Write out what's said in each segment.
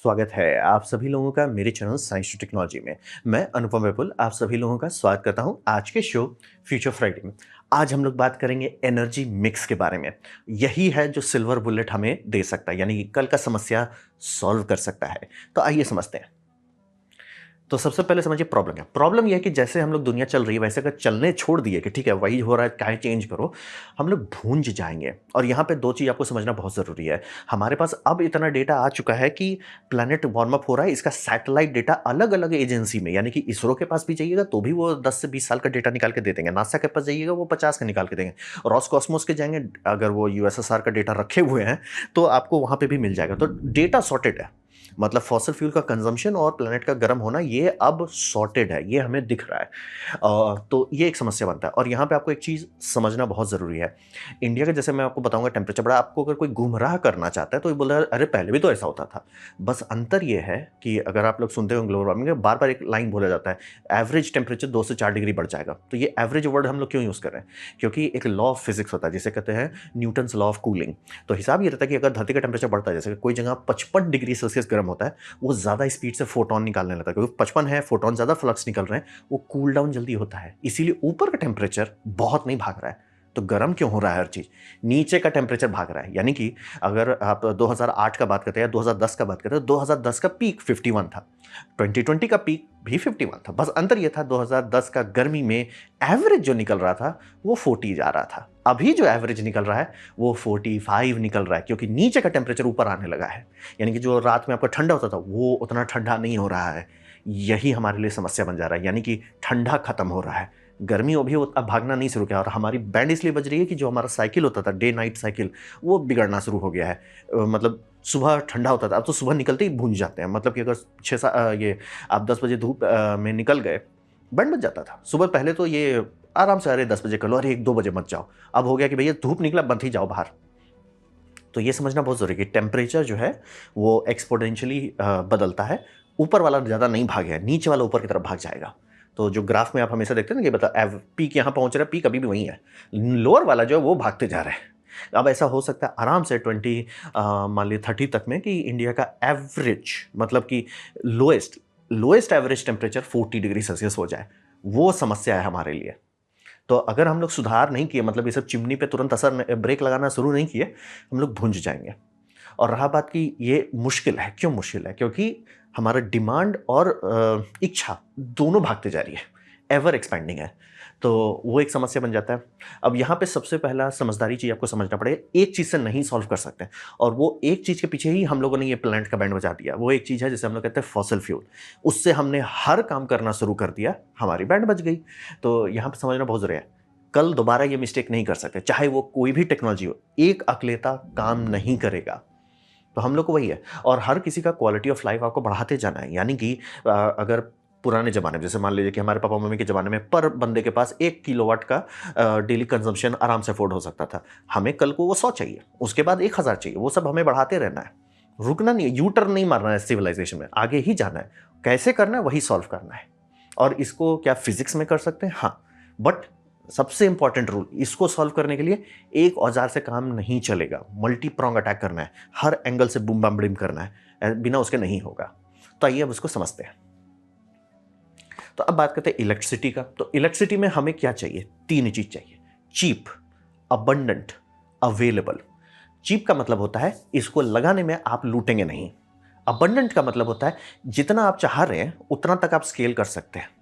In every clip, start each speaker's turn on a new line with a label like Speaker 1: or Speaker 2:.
Speaker 1: स्वागत है आप सभी लोगों का मेरे चैनल साइंस टू टेक्नोलॉजी में। मैं अनुपम विपुल आप सभी लोगों का स्वागत करता हूं आज के शो फ्यूचर फ्राइडे में। आज हम लोग बात करेंगे एनर्जी मिक्स के बारे में। यही है जो सिल्वर बुलेट हमें दे सकता है, यानी कि कल का समस्या सॉल्व कर सकता है। तो आइए समझते हैं। तो सबसे पहले समझिए प्रॉब्लम क्या। प्रॉब्लम यह है कि जैसे हम लोग दुनिया चल रही है वैसे अगर चलने छोड़ दिए कि ठीक है वही हो रहा है काहे चेंज करो, हम लोग भूंज जाएंगे। और यहाँ पे दो चीज़ आपको समझना बहुत ज़रूरी है। हमारे पास अब इतना डेटा आ चुका है कि प्लैनेट वार्म अप हो रहा है, इसका सैटेलाइट डेटा अलग अलग एजेंसी में, यानी कि इसरो के पास भी जाइएगा तो भी वो 10 से 20 साल का डेटा निकाल के दे देंगे, नासा के पास जाइएगा वो 50 का निकाल के देंगे, रॉसकॉस्मोस के जाएंगे अगर वो यूएसएसआर का डेटा रखे हुए हैं तो आपको वहाँ पे भी मिल जाएगा। तो डेटा सॉर्टेड है, मतलब फॉसल फ्यूल का कंजम्पशन और प्लेनेट का गर्म होना ये अब सॉर्टेड है, ये हमें दिख रहा है। तो ये एक समस्या बनता है। और यहाँ पे आपको एक चीज़ समझना बहुत ज़रूरी है। इंडिया का जैसे मैं आपको बताऊंगा टेम्परेचर बड़ा, आपको अगर कोई गुमराह करना चाहता है तो ये बोल रहा है अरे पहले भी तो ऐसा होता था। बस अंतर ये है कि अगर आप लोग सुनते हो ग्लोबल वार्मिंग में बार बार एक लाइन बोला जाता है एवरेज टेम्परेचर 2 से 4 डिग्री बढ़ जाएगा। तो ये एवरेज वर्ड हम लोग क्यों यूज़ कर रहे हैं? क्योंकि एक लॉ ऑफ फिजिक्स होता है जिसे कहते हैं न्यूटन्स लॉ ऑफ कूलिंग। तो हिसाब ये रहता है कि अगर धरती का टेम्परेचर बढ़ता है, जैसे कोई जगह 55 डिग्री सेल्सियस गर्म होता है, वो ज़्यादा स्पीड से फोटोन निकालने लगता है, क्योंकि 55 है, फोटोन ज़्यादा फ्लक्स निकल रहे हैं, वो कूल डाउन जल्दी होता है। इसीलिए ऊपर का टेम्परेचर बहुत नहीं भाग रहा है। तो गर्म क्यों हो रहा है हर चीज़? नीचे का टेम्परेचर भाग रहा है। यानी कि अगर आप 2008 का बात करते हैं या 2010 का बात करते हैं, 2010 का पीक 51 था, 2020 का पीक भी 51 था। बस अंतर यह था 2010 का गर्मी में एवरेज जो निकल रहा था वो 40 जा रहा था। अभी जो एवरेज निकल रहा है वो 45 निकल रहा है, क्योंकि नीचे का टेम्परेचर ऊपर आने लगा है। यानी कि जो रात में आपका ठंडा होता था वो उतना ठंडा नहीं हो रहा है। यही हमारे लिए समस्या बन जा रहा है, यानी कि ठंडा खत्म हो रहा है, गर्मी अभी अब भागना नहीं शुरू किया। और हमारी बैंड इसलिए बज रही है कि जो हमारा साइकिल होता था डे नाइट साइकिल, वो बिगड़ना शुरू हो गया है। मतलब सुबह ठंडा होता था, अब तो सुबह निकलते ही भूंज जाते हैं। मतलब कि अगर ये आप 10 बजे धूप में निकल गए, बैंड बज जाता था। सुबह पहले तो ये आराम से अरे 10 बजे कर लो, अरे 1-2 बजे मत जाओ। अब हो गया कि भैया धूप निकला मत ही जाओ बाहर। तो ये समझना बहुत जरूरी है कि टेम्परेचर जो है वो एक्सपोनेंशियली बदलता है। ऊपर वाला ज़्यादा नहीं भागेगा, नीचे वाला ऊपर की तरफ भाग जाएगा। तो जो ग्राफ में आप हमेशा देखते हैं ना कि मतलब पीक यहाँ पहुँच रहा है, पीक अभी भी वहीं है, लोअर वाला जो है वो भागते जा रहा है। अब ऐसा हो सकता है आराम से 20 मान लीजिए 30 तक में कि इंडिया का एवरेज, मतलब कि lowest average temperature 40 degree Celsius हो जाए। वो समस्या है हमारे लिए। तो अगर हम लोग सुधार नहीं किए, मतलब ये सब चिमनी पे तुरंत असर ब्रेक लगाना शुरू नहीं किए, हम लोग भुंज जाएंगे। और रहा बात कि ये मुश्किल है, क्यों मुश्किल है? क्योंकि हमारा डिमांड और इच्छा दोनों भागते जा रही है, एवर एक्सपेंडिंग है। तो वो एक समस्या बन जाता है। अब यहाँ पे सबसे पहला समझदारी चीज़ आपको समझना पड़ेगा, एक चीज़ से नहीं सॉल्व कर सकते, और वो एक चीज़ के पीछे ही हम लोगों ने ये प्लैनेट का बैंड बजा दिया। वो एक चीज़ है जिसे हम लोग कहते हैं फॉसिल फ्यूल। उससे हमने हर काम करना शुरू कर दिया, हमारी बैंड बज गई। तो यहाँ पर समझना बहुत ज़रूरी है, कल दोबारा ये मिस्टेक नहीं कर सकते, चाहे वो कोई भी टेक्नोलॉजी हो। एक अकेलेता काम नहीं करेगा। तो हम लोग को वही है, और हर किसी का क्वालिटी ऑफ लाइफ आपको बढ़ाते जाना है। यानी कि अगर पुराने ज़माने में, जैसे मान लीजिए कि हमारे पापा मम्मी के ज़माने में पर बंदे के पास 1 किलोवाट का डेली कंजम्पशन आराम से अफोर्ड हो सकता था, हमें कल को वो 100 चाहिए, उसके बाद 1000 चाहिए। वो सब हमें बढ़ाते रहना है, रुकना नहीं है, यू टर्न नहीं मारना है सिविलाइजेशन में, आगे ही जाना है। कैसे करना है वही सॉल्व करना है। और इसको क्या फिजिक्स में कर सकते हैं? हाँ, बट सबसे इंपॉर्टेंट रूल, इसको सॉल्व करने के लिए एक औजार से काम नहीं चलेगा, मल्टी प्रोंग अटैक करना है, हर एंगल से बूम बम ब्लिम करना है, बिना उसके नहीं होगा। तो आइए अब उसको समझते हैं। तो अब बात करते हैं इलेक्ट्रिसिटी का। तो इलेक्ट्रिसिटी में हमें क्या चाहिए? 3 चीज चाहिए, चीप, अबंडेंट, अवेलेबल। चीप का मतलब होता है इसको लगाने में आप लूटेंगे नहीं। अबंडेंट का मतलब होता है जितना आप चाह रहे हैं उतना तक आप स्केल कर सकते हैं।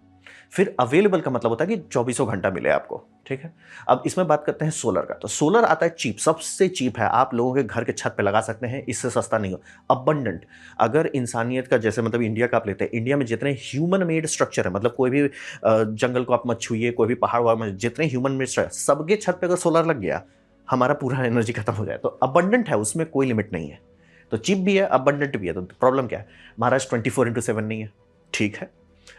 Speaker 1: फिर अवेलेबल का मतलब होता है कि 24 घंटा मिले आपको। ठीक है, अब इसमें बात करते हैं सोलर का। तो सोलर आता है चीप, सबसे चीप है, आप लोगों के घर के छत पे लगा सकते हैं, इससे सस्ता नहीं हो। अबंडेंट, अगर इंसानियत का जैसे मतलब इंडिया का आप लेते हैं, इंडिया में जितने ह्यूमन मेड स्ट्रक्चर है, मतलब कोई भी जंगल को आप मत छुइए, कोई भी पहाड़ वहाड़ में जितने ह्यूमन मेड स्ट्रक्चर, सबके छत पे अगर सोलर लग गया, हमारा पूरा एनर्जी खत्म हो जाए। तो अबंडेंट है, उसमें कोई लिमिट नहीं है। तो चीप भी है, अबंडेंट भी है। तो प्रॉब्लम क्या है? महाराज 24/7 नहीं है। ठीक है,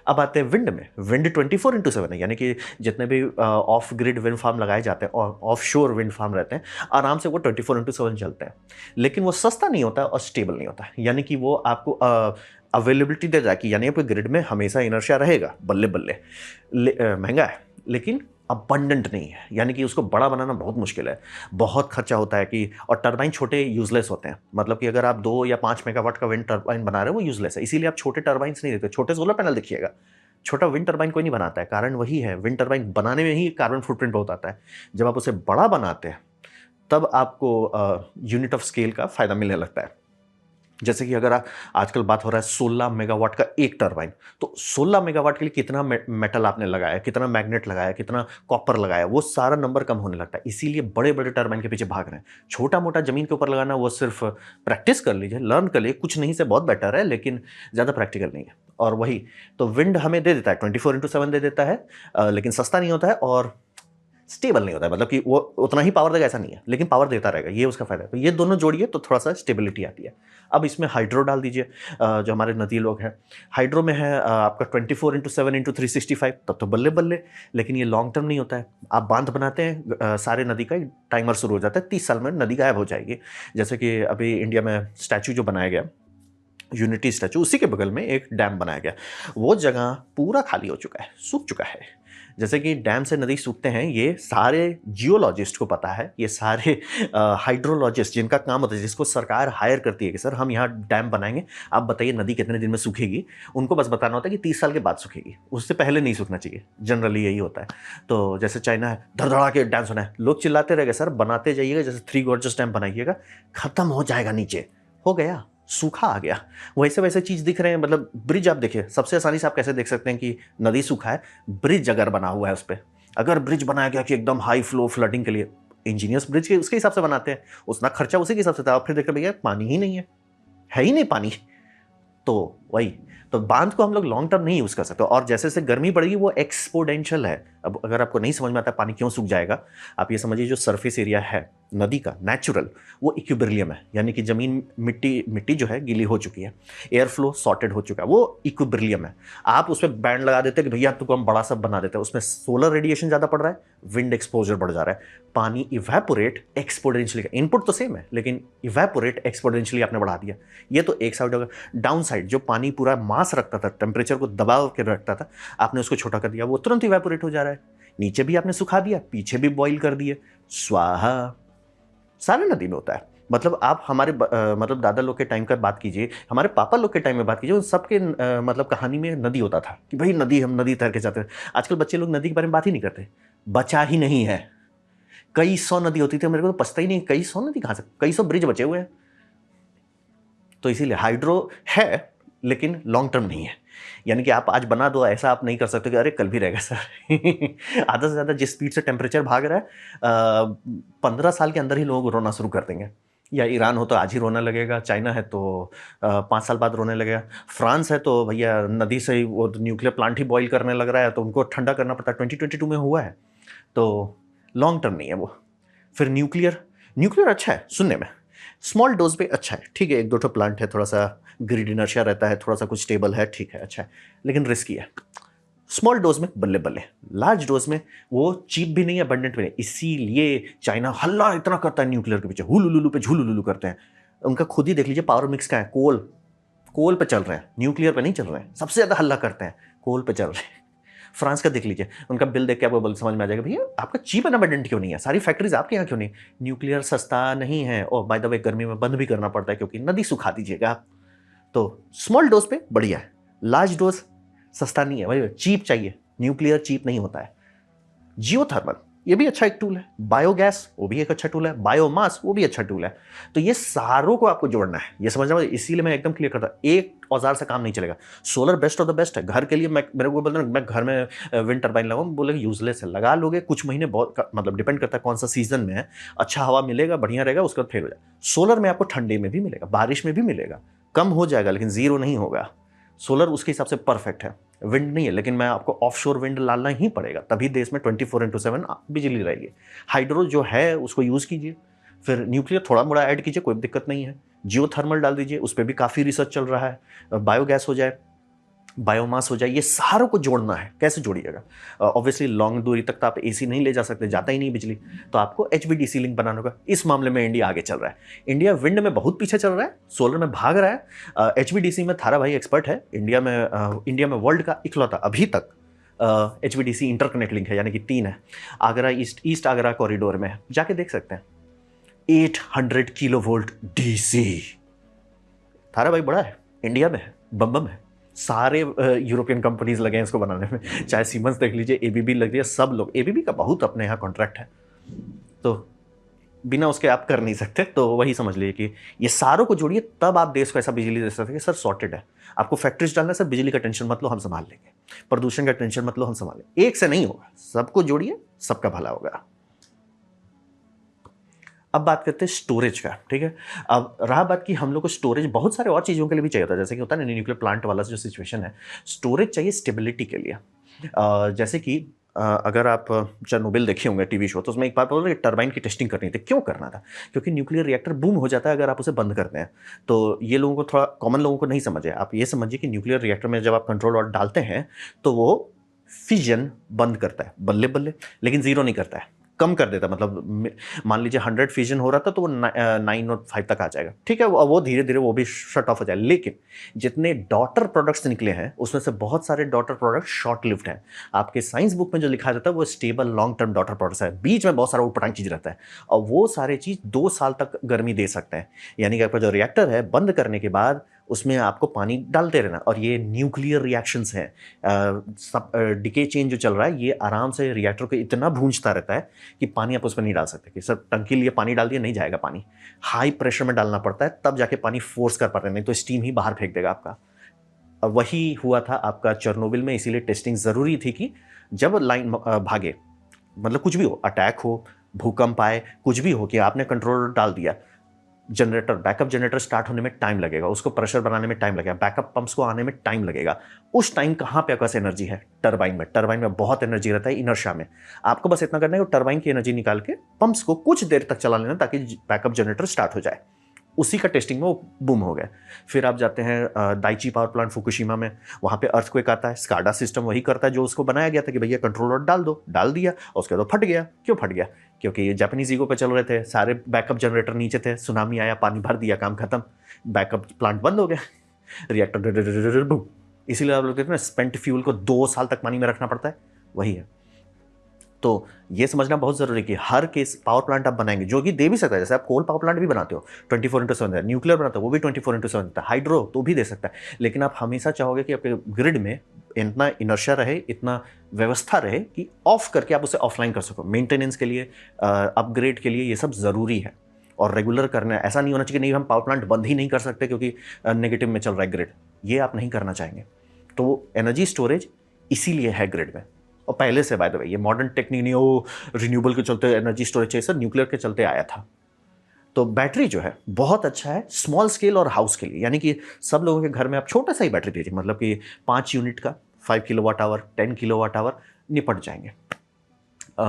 Speaker 1: अब आते हैं विंड में। विंड 24/7 है, यानी कि जितने भी ऑफ ग्रिड विंड फार्म लगाए जाते हैं और ऑफ शोर विंड फार्म रहते हैं, आराम से वो 24/7 चलते हैं। लेकिन वो सस्ता नहीं होता और स्टेबल नहीं होता, यानी कि वो आपको अवेलेबिलिटी दे जाए कि यानी आपके ग्रिड में हमेशा इनर्शिया रहेगा, बल्ले बल्ले। महंगा है लेकिन अबंडेंट नहीं है, यानी कि उसको बड़ा बनाना बहुत मुश्किल है, बहुत खर्चा होता है कि, और टरबाइन छोटे यूजलेस होते हैं, मतलब कि अगर आप 2 या 5 मेगावाट का विंड टरबाइन बना रहे हो वो यूजलेस है, इसीलिए आप छोटे टरबाइंस नहीं देखते, छोटे सोलर पैनल देखिएगा, छोटा विंड टरबाइन कोई नहीं बनाता है, कारण वही है, विंड टरबाइन बनाने में ही कार्बन फुटप्रिंट बहुत आता है, जब आप उसे बड़ा बनाते हैं तब आपको यूनिट ऑफ स्केल का फायदा मिलने लगता है। जैसे कि अगर आजकल बात हो रहा है 16 मेगावाट का एक टरबाइन, तो 16 मेगावाट के लिए कितना मेटल आपने लगाया, कितना मैग्नेट लगाया, कितना कॉपर लगाया, वो सारा नंबर कम होने लगता है, इसीलिए बड़े बड़े टरबाइन के पीछे भाग रहे हैं। छोटा मोटा जमीन के ऊपर लगाना वो सिर्फ प्रैक्टिस कर लीजिए, लर्न कर लीजिए, कुछ नहीं से बहुत बेटर है, लेकिन ज़्यादा प्रैक्टिकल नहीं है। और वही तो विंड हमें दे देता है 24x7 दे देता है, लेकिन सस्ता नहीं होता है और स्टेबल नहीं होता है, मतलब कि वो उतना ही पावर देगा ऐसा नहीं है, लेकिन पावर देता रहेगा, ये उसका फायदा है। तो ये दोनों जोड़िए तो थोड़ा सा स्टेबिलिटी आती है। अब इसमें हाइड्रो डाल दीजिए, जो हमारे नदी लोग हैं, हाइड्रो में है आपका 24x7x365, तब तो बल्ले बल्ले, लेकिन ये लॉन्ग टर्म नहीं होता है। आप बांध बनाते हैं, सारे नदी का एक टाइमर शुरू हो जाता है, 30 साल में नदी गायब हो जाएगी। जैसे कि अभी इंडिया में स्टैचू जो बनाया गया, यूनिटी स्टैचू, उसी के बगल में एक डैम बनाया गया, वो जगह पूरा खाली हो चुका है, सूख चुका है। जैसे कि डैम से नदी सूखते हैं, ये सारे जियोलॉजिस्ट को पता है, ये सारे हाइड्रोलॉजिस्ट जिनका काम होता है, जिसको सरकार हायर करती है कि सर हम यहाँ डैम बनाएंगे, आप बताइए नदी कितने दिन में सूखेगी, उनको बस बताना होता है कि 30 साल के बाद सूखेगी, उससे पहले नहीं सूखना चाहिए, जनरली यही होता है। तो जैसे चाइना है, धड़धड़ा के डैम सुना है, लोग चिल्लाते रहेंगे सर बनाते जाइएगा, जैसे 3 गॉर्जस डैम बनाइएगा, खत्म हो जाएगा, नीचे हो गया, सूखा आ गया। वैसे वैसे चीज़ दिख रहे हैं, मतलब ब्रिज आप देखिए, सबसे आसानी से आप कैसे देख सकते हैं कि नदी सूखा है, ब्रिज अगर बना हुआ है उस पर, अगर ब्रिज बनाया गया कि एकदम हाई फ्लो फ्लडिंग के लिए, इंजीनियर्स ब्रिज के उसके हिसाब से बनाते हैं, उतना खर्चा उसी के हिसाब से था, फिर देख रहे भैया पानी ही नहीं है ही नहीं पानी, तो वही तो बांध को हम लोग लॉन्ग टर्म नहीं यूज कर सकते, और जैसे जैसे गर्मी बढ़ेगी वो एक्सपोनेंशियल है। अब अगर आपको नहीं समझ में आता पानी क्यों सूख जाएगा, आप ये समझिए जो सरफेस एरिया है नदी का नेचुरल, वो इक्विब्रिलियम है, यानी कि जमीन मिट्टी जो है गीली हो चुकी है, एयर फ्लो सॉर्टेड हो चुका है, वो इक्विब्रिलियम है। आप उस पर बैंड लगा देते हैं कि भैया तुमको हम बड़ा सा बना देते हैं, उसमें सोलर रेडिएशन ज़्यादा पड़ रहा है, विंड एक्सपोजर बढ़ जा रहा है, पानी इवेपोरेट एक्सपोनेंशियली, इनपुट तो सेम है लेकिन इवेपोरेट एक्सपोनेंशियली आपने बढ़ा दिया। ये तो एक साइड होगा। डाउन साइड जो पानी पूरा मास रखता था, टेम्परेचर को दबा के रखता था, आपने उसको छोटा कर दिया, वो तुरंत इवेपोरेट हो जा रहा है। नीचे भी आपने सुखा दिया, पीछे भी बॉईल कर दिए, स्वाहा। सारे नदी में होता है। मतलब आप हमारे मतलब दादा लोग के टाइम का बात कीजिए, हमारे पापा लोग के टाइम में बात कीजिए, उन सबके मतलब कहानी में नदी होता था कि भाई नदी, हम नदी तैर के जाते थे। आजकल बच्चे लोग नदी के बारे में बात ही नहीं करते, बचा ही नहीं है। कई सौ नदी होती थी, मेरे को तो पछता ही नहीं, कई सौ नदी कहाँ से, कई सौ ब्रिज बचे हुए हैं। तो इसीलिए हाइड्रो है लेकिन लॉन्ग टर्म नहीं है, यानी कि आप आज बना दो, ऐसा आप नहीं कर सकते कि अरे कल भी रहेगा सर। आधा से ज़्यादा जिस स्पीड से टेम्परेचर भाग रहा है, 15 साल के अंदर ही लोग रोना शुरू कर देंगे। या ईरान हो तो आज ही रोने लगेगा, चाइना है तो 5 साल बाद रोने लगेगा, फ्रांस है तो भैया नदी से ही वो न्यूक्लियर प्लांट ही बॉईल करने लग रहा है, तो उनको ठंडा करना पड़ता है। 2022 में हुआ है, तो लॉन्ग टर्म नहीं है वो। फिर न्यूक्लियर अच्छा है सुनने में, स्मॉल डोज पे अच्छा है, ठीक है, 1-2 प्लांट है, थोड़ा सा ग्रिड इनर्शिया रहता है, थोड़ा सा कुछ स्टेबल है, ठीक है, अच्छा है, लेकिन रिस्की है। स्मॉल डोज में बल्ले बल्ले, लार्ज डोज में वो चीप भी नहीं है, अबंडेंट भी नहीं, इसीलिए चाइना हल्ला इतना करता है न्यूक्लियर के पीछे, हुलुलुलु पे झुलुलुलु करते हैं। उनका खुद ही देख लीजिए पावर मिक्स का है, कोल पे चल रहे हैं, न्यूक्लियर पे नहीं चल रहे हैं, सबसे ज़्यादा हल्ला करते हैं, कोल पे चल रहे हैं। फ्रांस का देख लीजिए, उनका बिल देख के आपको समझ में आ जाएगा भैया आपका चीप एंड अबंडेंट क्यों नहीं है, सारी फैक्ट्रीज आपके यहाँ क्यों नहीं, न्यूक्लियर सस्ता नहीं है, और बाय द वे गर्मी में बंद भी करना पड़ता है क्योंकि नदी सुखा दीजिएगा आप। तो स्मॉल डोज पे बढ़िया है, लार्ज डोज सस्ता नहीं है भाई, चीप चाहिए, न्यूक्लियर चीप नहीं होता है। जियोथर्मल ये भी अच्छा एक टूल है, बायोगैस वो भी एक अच्छा टूल है, बायोमास वो भी अच्छा टूल है। तो ये सारों को आपको जोड़ना है, ये समझना, इसीलिए मैं एकदम क्लियर करता, एक औजार से काम नहीं चलेगा। Solar best of the best है घर के लिए। मेरे को बोलते हैं मैं घर में विंड टर्बाइन लगाऊं, बोले यूजलेस है, लगा लोगे कुछ महीने, बहुत मतलब डिपेंड करता है कौन सा सीजन में है, अच्छा हवा मिलेगा, बढ़िया रहेगा, उसके बाद फेल हो जाए। सोलर में आपको ठंडे में भी मिलेगा, बारिश में भी मिलेगा, कम हो जाएगा लेकिन जीरो नहीं होगा। सोलर उसके हिसाब से परफेक्ट है, विंड नहीं है, लेकिन मैं आपको ऑफशोर विंड लाना ही पड़ेगा, तभी देश में 24x7 बिजली रहेगी। हाइड्रो जो है उसको यूज़ कीजिए, फिर न्यूक्लियर थोड़ा मोड़ा ऐड कीजिए, कोई दिक्कत नहीं है, जियोथर्मल डाल दीजिए, उस पर भी काफ़ी रिसर्च चल रहा है, बायोगैस हो जाए, बायोमास हो जाए, ये सारों को जोड़ना है। कैसे जोड़िएगा, ऑब्वियसली लॉन्ग दूरी तक तो आप एसी नहीं ले जा सकते, जाता ही नहीं बिजली, तो आपको HVDC लिंक बनाना होगा। इस मामले में इंडिया आगे चल रहा है, इंडिया विंड में बहुत पीछे चल रहा है, सोलर में भाग रहा है। HVDC में थारा भाई एक्सपर्ट है, इंडिया में वर्ल्ड का इकलौता अभी तक HVDC इंटरकनेक्ट लिंक है, यानी कि 3 है। आगरा ईस्ट आगरा कॉरिडोर में है, जाके देख सकते हैं। 800 किलो वोल्ट DC। थारा भाई बड़ा है, इंडिया में है, बम बम है। सारे यूरोपियन कंपनीज लगे हैं इसको बनाने में, चाहे सीमेंस देख लीजिए, ABB लग रही है, सब लोग। ABB का बहुत अपने यहाँ कॉन्ट्रैक्ट है, तो बिना उसके आप कर नहीं सकते। तो वही समझ लीजिए कि ये सारों को जोड़िए, तब आप देश को ऐसा बिजली दे सकते हैं कि सर सॉर्टेड है। आपको फैक्ट्रीज डालना है सर, बिजली का टेंशन मत लो, हम संभाल लेंगे। प्रदूषण का टेंशन मत लो, हम संभाल लेंगे। एक से नहीं होगा, सबको जोड़िए, सबका भला होगा। अब बात करते हैं स्टोरेज का, ठीक है। अब रहा बात कि हम लोग को स्टोरेज बहुत सारे और चीज़ों के लिए भी चाहिए होता है, जैसे कि होता है ना न्यूक्लियर प्लांट वाला जो सिचुएशन है, स्टोरेज चाहिए स्टेबिलिटी के लिए। जैसे कि अगर आप चेरनोबिल देखे होंगे टीवी शो, तो उसमें एक बात बोल रहे टरबाइन की टेस्टिंग करनी थी। क्यों करना था? क्योंकि न्यूक्लियर रिएक्टर बूम हो जाता है अगर आप उसे बंद करते हैं। तो ये लोगों को थोड़ा, कॉमन लोगों को नहीं समझे। आप ये समझिए कि न्यूक्लियर रिएक्टर में जब आप कंट्रोल और डालते हैं तो वो फिजन बंद करता है, बल्ले बल्ले, लेकिन जीरो नहीं करता है, कम कर देता है। मतलब मान लीजिए 100 फिजन हो रहा था तो वो 9 और 5 तक आ जाएगा, ठीक है। वो धीरे धीरे वो भी शट ऑफ हो जाए। लेकिन जितने डॉटर प्रोडक्ट्स निकले हैं उसमें से बहुत सारे डॉटर प्रोडक्ट शॉर्ट लिव्ड हैं। आपके साइंस बुक में जो लिखा जाता है वो stable long term daughter products है, बीच में बहुत सारा उटपटांग चीज रहता है, और वो सारे चीज 2 साल तक गर्मी दे सकते हैं। यानी कि आपका जो रिएक्टर है बंद करने के बाद उसमें आपको पानी डालते रहना। और ये न्यूक्लियर रिएक्शंस हैं, सब डिके चेंज जो चल रहा है, ये आराम से रिएक्टर को इतना भूंजता रहता है कि पानी आप उसमें नहीं डाल सकते कि सर टंकी लिए पानी डाल दिया, नहीं जाएगा पानी। हाई प्रेशर में डालना पड़ता है, तब जाके पानी फोर्स कर पाते हैं, नहीं तो स्टीम ही बाहर फेंक देगा आपका। और वही हुआ था आपका चेरनोबिल में, इसीलिए टेस्टिंग ज़रूरी थी कि जब लाइन भागे, मतलब कुछ भी हो, अटैक हो, भूकंप आए, कुछ भी हो, कि आपने कंट्रोलर डाल दिया, जनरेटर, बैकअप जनरेटर स्टार्ट होने में टाइम लगेगा, उसको प्रेशर बनाने में टाइम लगेगा, बैकअप पंप्स को आने में टाइम लगेगा। उस टाइम कहाँ पे आपके पास एनर्जी है? टरबाइन में। टरबाइन में बहुत एनर्जी रहता है इनर्शिया में। आपको बस इतना करना है कि टरबाइन की एनर्जी निकाल के पंप्स को कुछ देर तक चला लेना, ताकि बैकअप जनरेटर स्टार्ट हो जाए। उसी का टेस्टिंग में वो बूम हो गया। फिर आप जाते हैं दाइची पावर प्लांट फुकुशिमा में, वहाँ पे अर्थक्वेक आता है। स्काडा सिस्टम वही करता है जो उसको बनाया गया था कि भैया कंट्रोलर डाल दो, डाल दिया, और उसके बाद फट गया। क्यों फट गया? क्योंकि ये जापानीज ईगो पे चल रहे थे, सारे बैकअप जनरेटर नीचे थे, सुनामी आया, पानी भर दिया, काम खत्म, बैकअप प्लांट बंद हो गया, रिएक्टर बूम। इसीलिए आप लोग देखते हैं स्पेंट फ्यूल को 2 साल तक पानी में रखना पड़ता है, वही है। तो ये समझना बहुत जरूरी है कि हर केस पावर प्लांट आप बनाएंगे जो कि दे भी सकता है, जैसे आप कोल पावर प्लांट भी बनाते हो 24/7 है, न्यूक्लियर बनाते हो वो भी 24/7 है, हाइड्रो तो भी दे सकता है। लेकिन आप हमेशा चाहोगे कि आपके ग्रिड में इतना इनर्शिया रहे, इतना व्यवस्था रहे कि ऑफ करके आप उसे ऑफलाइन कर सको। मेंटेनेंस के लिए, अपग्रेड के लिए ये सब ज़रूरी है, और रेगुलर करना है। ऐसा नहीं होना चाहिए कि नहीं हम पावर प्लांट बंद ही नहीं कर सकते क्योंकि नेगेटिव में चल रहा है ग्रिड, ये आप नहीं करना चाहेंगे। तो एनर्जी स्टोरेज इसीलिए है ग्रिड में, और पहले से बाय द वे ये मॉडर्न टेक्निक नहीं हो, रिन्यूएबल के चलते एनर्जी स्टोरेज चाहिए सर, न्यूक्लियर के चलते आया था। तो बैटरी जो है बहुत अच्छा है स्मॉल स्केल और हाउस के लिए, यानी कि सब लोगों के घर में आप छोटा सा ही बैटरी दीजिए, मतलब कि 5 यूनिट का 5 किलोवाट आवर, 10 किलोवाट आवर निपट जाएंगे।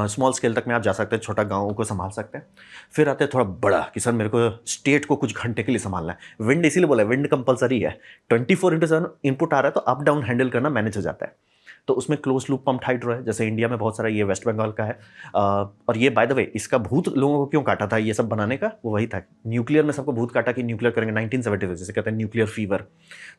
Speaker 1: स्मॉल स्केल तक में आप जा सकते हैं, छोटा गाँव को संभाल सकते हैं। फिर आते हैं थोड़ा बड़ा कि सर मेरे को स्टेट को कुछ घंटे के लिए संभालना है। विंड इसीलिए बोला है, विंड कंपलसरी है, 24/7 इनपुट आ रहा है तो अप डाउन हैंडल करना मैनेज हो जाता है। तो उसमें क्लोज लूप पंप हाइड्रो है, जैसे इंडिया में बहुत सारा, ये वेस्ट बंगाल का है। और ये बाय द वे इसका भूत लोगों को क्यों काटा था ये सब बनाने का, वो वही था। न्यूक्लियर में सबको भूत काटा कि न्यूक्लियर करेंगे 1970, जैसे कहते हैं न्यूक्लियर फीवर,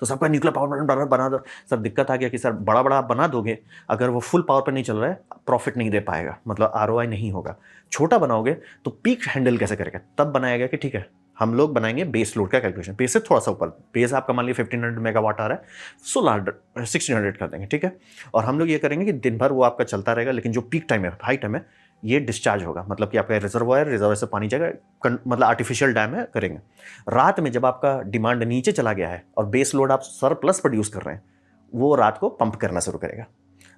Speaker 1: तो सबका न्यूक्लियर पावर प्लांट बना दो। सर दिक्कत आ गया कि सर बड़ा बड़ा आप बना दोगे, अगर वो फुल पावर पर नहीं चल रहा है प्रॉफिट नहीं दे पाएगा, मतलब ROI नहीं होगा। छोटा बनाओगे तो पीक हैंडल कैसे करेगा, तब बनाया गया कि ठीक है हम लोग बनाएंगे बेस लोड का कैलकुलेशन, बेस से थोड़ा सा ऊपर। बेस आपका मान लीजिए 1500 मेगावाट आ रहा है, 1600 कर देंगे, ठीक है। और हम लोग ये करेंगे कि दिन भर वो आपका चलता रहेगा, लेकिन जो पीक टाइम है, हाई टाइम है, ये डिस्चार्ज होगा, मतलब कि आपका रिजर्वायर से पानी जाएगा, मतलब आर्टिफिशियल डैम है, करेंगे। रात में जब आपका डिमांड नीचे चला गया है और बेस लोड आप सरप्लस प्रोड्यूस कर रहे हैं, वो रात को पंप करना शुरू करेगा,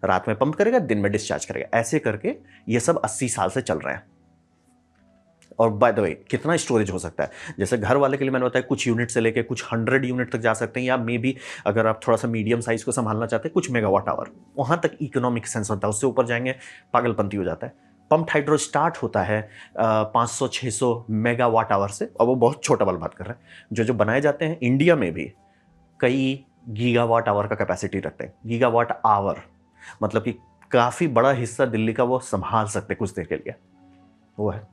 Speaker 1: रात में पंप करेगा, दिन में डिस्चार्ज करेगा। ऐसे करके ये सब 80 साल से चल रहे हैं। और बाय द वे कितना स्टोरेज हो सकता है, जैसे घर वाले के लिए मैंने बताया कुछ यूनिट से लेके कुछ 100 यूनिट तक जा सकते हैं, या मे बी अगर आप थोड़ा सा मीडियम साइज को संभालना चाहते हैं कुछ मेगावाट आवर, वहां तक इकोनॉमिक सेंस होता है। उससे ऊपर जाएंगे पागलपंती हो जाता है। पंप हाइड्रो स्टार्ट होता है 500-600 मेगावाट आवर से, और वो बहुत छोटा वाला बात कर रहे हैं। जो बनाए जाते हैं इंडिया में भी कई गीगावाट आवर का कैपेसिटी रखते हैं। गीगावाट आवर मतलब कि काफ़ी बड़ा हिस्सा दिल्ली का वो संभाल सकते कुछ देर के लिए, वो है।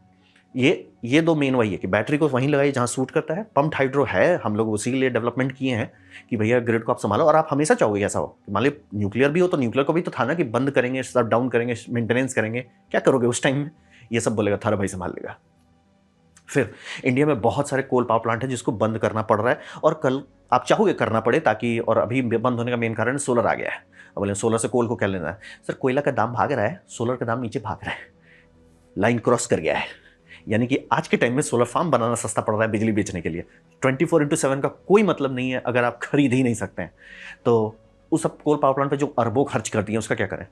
Speaker 1: ये दो मेन वही है कि बैटरी को वहीं लगाइए जहाँ सूट करता है। पम्प्ड हाइड्रो है, हम लोग उसी के लिए डेवलपमेंट किए हैं कि भैया ग्रिड को आप संभालो, और आप हमेशा चाहोगे ऐसा हो। मान ली न्यूक्लियर भी हो तो न्यूक्लियर को भी तो था ना कि बंद करेंगे, सब डाउन करेंगे, मेंटेनेंस करेंगे, क्या करोगे उस टाइम में? ये सब बोलेगा थारा भाई संभाल लेगा। फिर इंडिया में बहुत सारे कोल पावर प्लांट है जिसको बंद करना पड़ रहा है, और कल आप चाहोगे करना पड़े ताकि, और अभी बंद होने का मेन कारण सोलर आ गया है। अब बोले सोलर से कोल को क्या लेना है? सर कोयला का दाम भाग रहा है, सोलर का दाम नीचे भाग रहा है, लाइन क्रॉस कर गया है। यानी कि आज के टाइम में सोलर फार्म बनाना सस्ता पड़ रहा है बिजली बेचने के लिए। 24/7 का कोई मतलब नहीं है अगर आप खरीद ही नहीं सकते हैं। तो उस सब कोल पावर प्लांट पे जो अरबों खर्च कर दिए उसका क्या करें?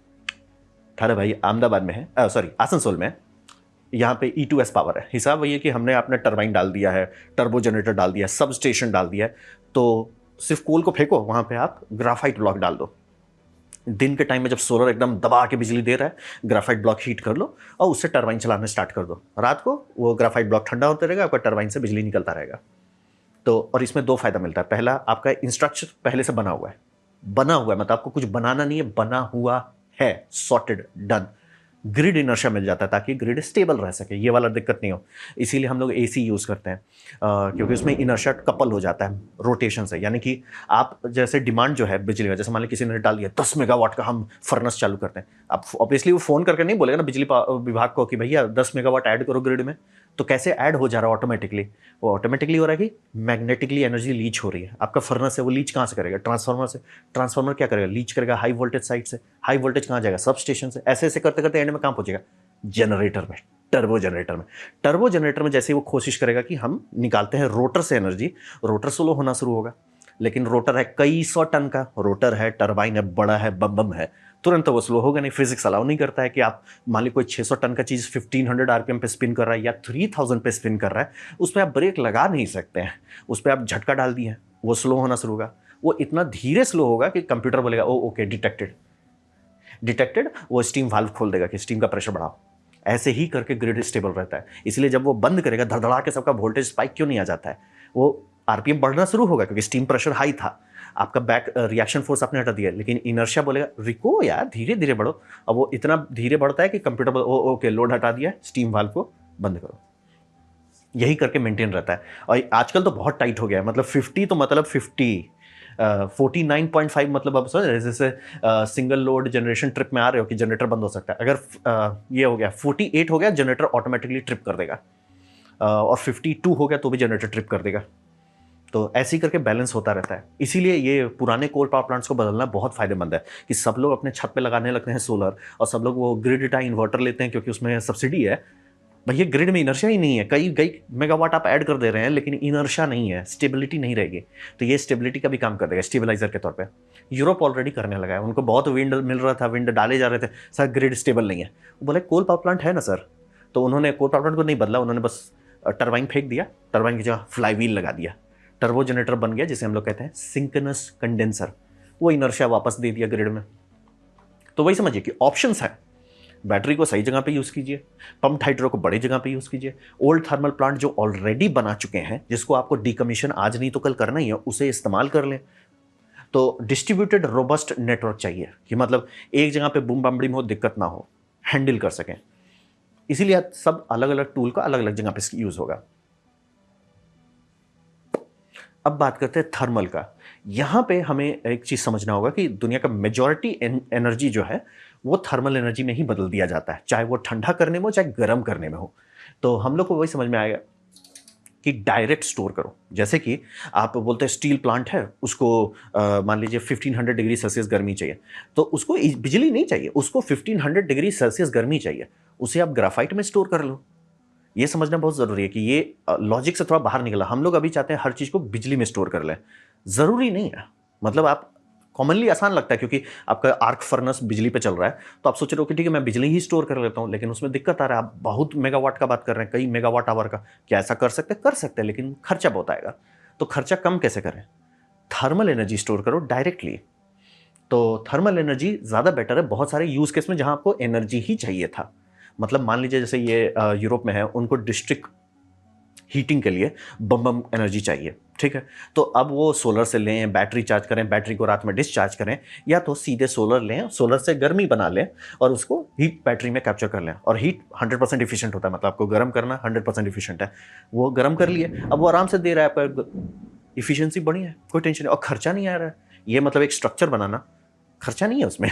Speaker 1: थारा भाई अहमदाबाद में है, सॉरी आसनसोल में, यहाँ पे E2S पावर है। हिसाब वही है कि हमने अपने टरबाइन डाल दिया है, टर्बो जनरेटर डाल दिया है, सब स्टेशन डाल दिया है, तो सिर्फ कोल को फेंको, वहाँ पे आप ग्राफाइट ब्लॉक डाल दो। दिन के टाइम में जब सोलर एकदम दबा के बिजली दे रहा है, ग्राफाइट ब्लॉक हीट कर लो और उससे टरबाइन चलाना स्टार्ट कर दो। रात को वो ग्राफाइट ब्लॉक ठंडा होता रहेगा, आपका टरबाइन से बिजली निकलता रहेगा। तो और इसमें दो फायदा मिलता है। पहला, आपका इंस्ट्रक्चर पहले से बना हुआ है, मतलब आपको कुछ बनाना नहीं है, बना हुआ है, सॉर्टेड, डन। ग्रिड इनर्शिया मिल जाता है ताकि ग्रिड स्टेबल रह सके, ये वाला दिक्कत नहीं हो। इसीलिए हम लोग AC यूज़ करते हैं, क्योंकि उसमें इनर्शिया कपल हो जाता है रोटेशन से। यानी कि आप जैसे डिमांड जो है बिजली का, जैसे मान लीजिए किसी ने डाल दिया 10 मेगावाट का हम फर्नेस चालू करते हैं, आप ऑब्वियसली वो फ़ोन करके नहीं बोलेगा ना बिजली विभाग को कि भैया 10 मेगावाट ऐड करो ग्रिड में। तो कैसे ऐड हो जा रहा है ऑटोमेटिकली? वो ऑटोमेटिकली हो रहा है कि मैग्नेटिकली एनर्जी लीच हो रही है। आपका फर्नेस है, वो लीच कहाँ से करेगा? ट्रांसफार्मर से। ट्रांसफार्मर क्या करेगा? लीच करेगा हाई वोल्टेज साइड से। हाई वोल्टेज कहाँ जाएगा? सब स्टेशन से। ऐसे ऐसे करते करते एंड में कहाँ पहुंचेगा? जनरेटर में, टर्बो जनरेटर में। टर्बो जनरेटर में जैसे वो कोशिश करेगा कि हम निकालते हैं रोटर से एनर्जी, रोटर स्लो होना शुरू होगा। लेकिन रोटर है कई 100 टन का, रोटर है, टरबाइन है, बड़ा है, बम बम है, तुरंत तो वो स्लो होगा नहीं। फिजिक्स अलाउ नहीं करता है कि आप मान ली कोई 600 टन का चीज़ 1500 RPM पे स्पिन कर रहा है या 3000 पे स्पिन कर रहा है, उस पर आप ब्रेक लगा नहीं सकते हैं। उस पर आप झटका डाल दिए, वो स्लो होना शुरू होगा। वो इतना धीरे स्लो होगा कि कंप्यूटर बोलेगा ओ ओके डिटेक्टेड, वो स्टीम वाल्व खोल देगा कि स्टीम का प्रेशर बढ़ाओ। ऐसे ही करके ग्रिड स्टेबल रहता है। इसलिए जब वो बंद करेगा, धड़धड़ा के सबका वोल्टेज स्पाइक क्यों नहीं आ जाता है? वो RPM बढ़ना शुरू होगा क्योंकि स्टीम प्रेशर हाई था, आपका बैक रिएक्शन फोर्स आपने हटा दिया, लेकिन इनर्शिया बोलेगा रुको यार, धीरे धीरे बढ़ो। अब वो इतना धीरे बढ़ता है कि कंप्यूटर ओके लोड हटा दिया, स्टीम वाल्व को बंद करो। यही करके मेंटेन रहता है। और आजकल तो बहुत टाइट हो गया है, मतलब 50 तो मतलब 50, 49.5 मतलब अब समझ, जैसे सिंगल लोड जनरेशन ट्रिप में आ रहे हो कि जनरेटर बंद हो सकता है। अगर ये हो गया 48 हो गया, जनरेटर ऑटोमेटिकली ट्रिप कर देगा, और 52 हो गया तो भी जनरेटर ट्रिप कर देगा। तो ऐसे ही करके बैलेंस होता रहता है। इसीलिए ये पुराने कोल पावर प्लांट्स को बदलना बहुत फायदेमंद है कि सब लोग अपने छत पे लगाने लगते हैं सोलर, और सब लोग वो ग्रिड टाई इन्वर्टर लेते हैं क्योंकि उसमें सब्सिडी है। भैया ग्रिड में इनर्शिया ही नहीं है, कई मेगावाट आप ऐड कर दे रहे हैं लेकिन इनर्शिया नहीं है, स्टेबिलिटी नहीं रहेगी। तो ये स्टेबिलिटी का भी काम कर देगा स्टेबलाइजर के तौर पे। यूरोप ऑलरेडी करने लगा है, उनको बहुत विंड मिल रहा था, विंड डाले जा रहे थे, सर ग्रिड स्टेबल नहीं है। वो बोले कोल पावर प्लांट है ना सर, तो उन्होंने कोल पावर प्लांट को नहीं बदला, उन्होंने बस टरबाइन फेंक दिया, टरबाइन की जगह फ्लाईव्हील लगा दिया, टर्बो जनरेटर बन गया जिसे हम लोग कहते हैं सिंक्रोनस कंडेंसर। वो इनर्शिया वापस दे दिया ग्रिड में। तो वही समझिए कि ऑप्शंस हैं। बैटरी को सही जगह पे यूज़ कीजिए, पंप हाइड्रो को बड़ी जगह पे यूज़ कीजिए, ओल्ड थर्मल प्लांट जो ऑलरेडी बना चुके हैं जिसको आपको डीकमीशन आज नहीं तो कल करना ही है, उसे इस्तेमाल कर लें। तो डिस्ट्रीब्यूटेड रोबस्ट नेटवर्क चाहिए कि मतलब एक जगह पे बूम बम्बड़ी में हो, दिक्कत ना हो, हैंडल कर सकें। इसीलिए सब अलग अलग टूल का अलग अलग जगह पे यूज़ होगा। अब बात करते हैं थर्मल का। यहाँ पे हमें एक चीज़ समझना होगा कि दुनिया का मेजॉरिटी एनर्जी जो है वो थर्मल एनर्जी में ही बदल दिया जाता है, चाहे वो ठंडा करने में हो चाहे गर्म करने में हो। तो हम लोग को वही समझ में आएगा कि डायरेक्ट स्टोर करो। जैसे कि आप बोलते हैं स्टील प्लांट है, उसको मान लीजिए 1500 डिग्री सेल्सियस गर्मी चाहिए, तो उसको बिजली नहीं चाहिए, उसको 1500 डिग्री सेल्सियस गर्मी चाहिए, उसे आप ग्राफाइट में स्टोर कर लो। ये समझना बहुत ज़रूरी है कि ये लॉजिक से थोड़ा बाहर निकला। हम लोग अभी चाहते हैं हर चीज़ को बिजली में स्टोर कर लें, ज़रूरी नहीं है। मतलब आप कॉमनली आसान लगता है क्योंकि आपका आर्क फर्नेस बिजली पे चल रहा है, तो आप सोच रहे हो कि ठीक है मैं बिजली ही स्टोर कर लेता हूँ, लेकिन उसमें दिक्कत आ रहा है। आप बहुत मेगावाट का बात कर रहे हैं, कई मेगावाट आवर का। क्या ऐसा कर सकते हैं, लेकिन खर्चा बहुत आएगा। तो खर्चा कम कैसे करें? थर्मल एनर्जी स्टोर करो डायरेक्टली। तो थर्मल एनर्जी ज़्यादा बेटर है बहुत सारे यूज़ केस में जहाँ आपको एनर्जी ही चाहिए था। मतलब मान लीजिए जैसे ये यूरोप में है, उनको डिस्ट्रिक्ट हीटिंग के लिए बम बम एनर्जी चाहिए, ठीक है। तो अब वो सोलर से लें, बैटरी चार्ज करें, बैटरी को रात में डिस्चार्ज करें, या तो सीधे सोलर लें, सोलर से गर्मी बना लें और उसको हीट बैटरी में कैप्चर कर लें। और हीट 100% इफिशिएंट होता है, मतलब आपको गर्म करना 100% इफिशिएंट है। वो गर्म कर लिए, अब वो आराम से दे रहा है, आपका इफिशियंसी बढ़िया है, कोई टेंशन नहीं, और खर्चा नहीं आ रहा है। ये मतलब एक स्ट्रक्चर बनाना, खर्चा नहीं है उसमें